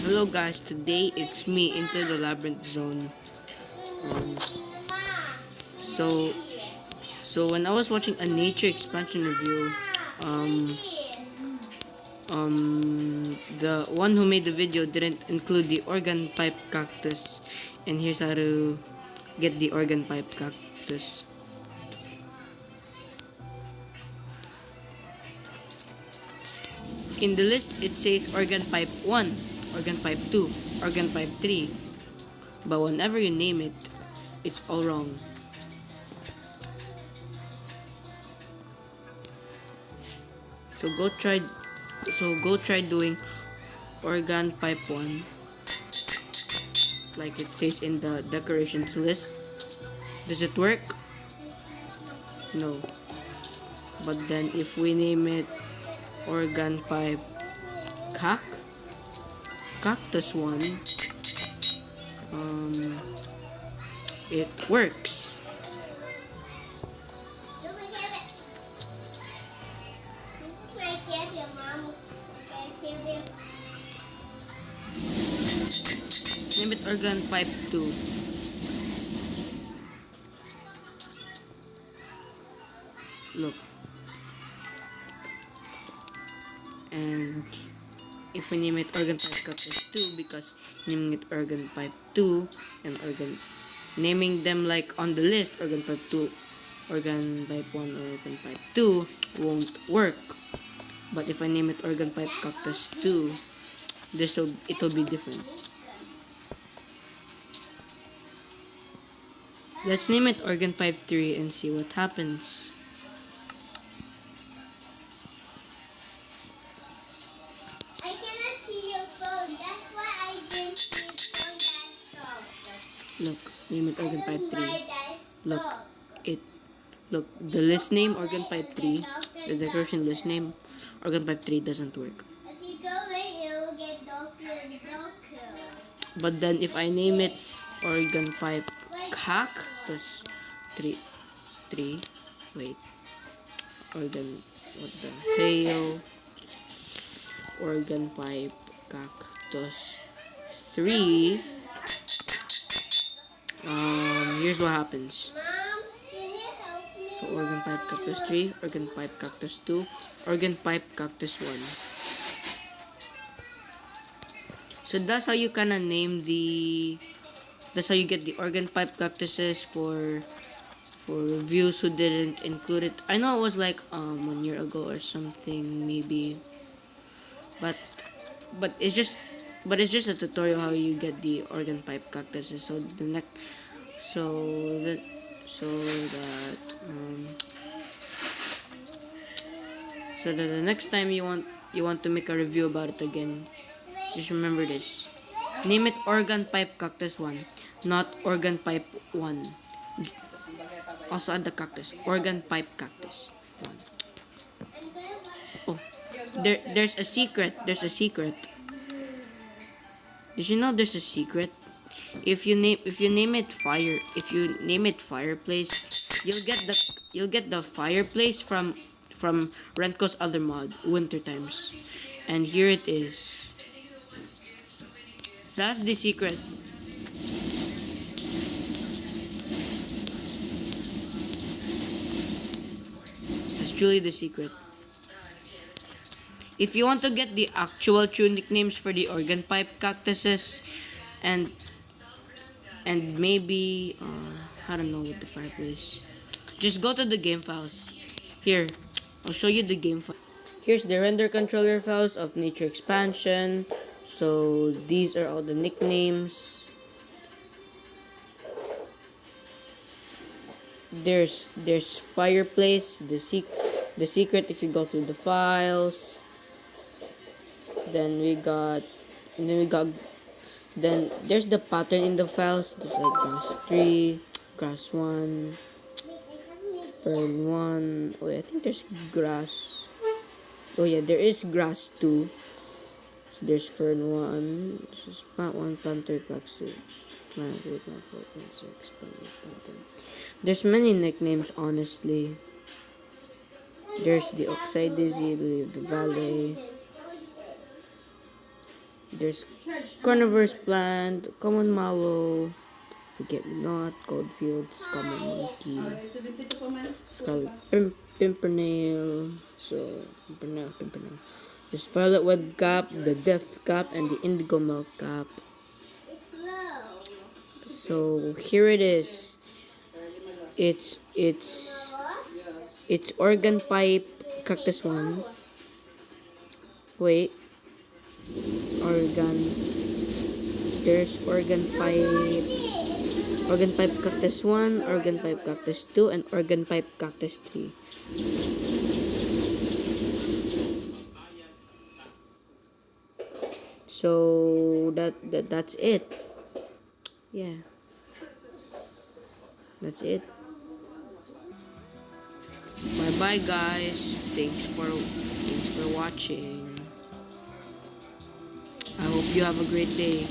Hello guys, today it's me into the labyrinth zone. Um, so when I was watching a nature expansion review, um, the one who made the video didn't include the organ pipe cactus, and here's how to get the organ pipe cactus. In the list, it says organ pipe 1, organ pipe 2, organ pipe 3, but whenever you name it, it's all wrong. So go try doing organ pipe 1 like it says in the decorations list. Does it work? No. But then if we name it organ pipe cactus 1, it works. Name it organ pipe 2. Look. And if we name it organ pipe cactus 2, because naming it organ pipe 2 and naming them like on the list, organ pipe 2, organ pipe 1, or organ pipe 2 won't work. But if I name it organ pipe cactus 2, it will be different. Let's name it organ pipe 3 and see what happens. I cannot see your phone. That's why I didn't see it on desktop. Look, name it organ pipe 3. Look, the list name organ pipe 3, the decoration list name organ pipe 3 doesn't work. If you go away, it will get darker and darker. But then if I name it organ pipe cactus 3, wait, organ, what the hell, organ pipe cactus 3, here's what happens. Mom, can you help me? So organ pipe cactus 3, organ pipe cactus 2, organ pipe cactus 1. So that's how you kinda name that's how you get the organ pipe cactuses for reviews who didn't include it. I know it was like 1 year ago or something maybe. But it's just a tutorial how you get the organ pipe cactuses. So that the next time you want to make a review about it again, just remember this. Name it organ pipe cactus 1, not organ pipe 1. Also add the cactus. Organ pipe cactus 1. Oh, there's a secret. There's a secret. Did you know there's a secret? If you name it fireplace, you'll get the fireplace from RENKO's other mod, Winter Times. And here it is. That's the secret. That's truly the secret. If you want to get the actual true nicknames for the organ pipe cactuses and maybe I don't know, with the fireplace, just go to the game files. Here, I'll show you the game file. Here's the render controller files of nature expansion. So these are all the nicknames. There's fireplace, the secret if you go through the files. Then there's the pattern in the files. There's like grass 3, grass 1, fern 1. Oh, I think there's grass. Oh yeah, there is grass 2. So there's fern 1. This is plant 1, plant 3, plant 6, plant 3, plant 4, plant 6, plant 8, plant 10. There's many nicknames, honestly. There's the Oxide Dizzy, the Valley. There's carnivorous plant, common mallow, forget me not, goldfields, common monkey, pimpernel, so pimpernel. There's violet web cap, the death cap, and the indigo milk cap. It's low. So here it is. It's organ pipe cactus one. Wait, organ. There's organ pipe cactus 1, organ pipe cactus 2, and organ pipe cactus 3. So that's it. Yeah. That's it. Bye bye guys. Thanks for watching. I hope you have a great day.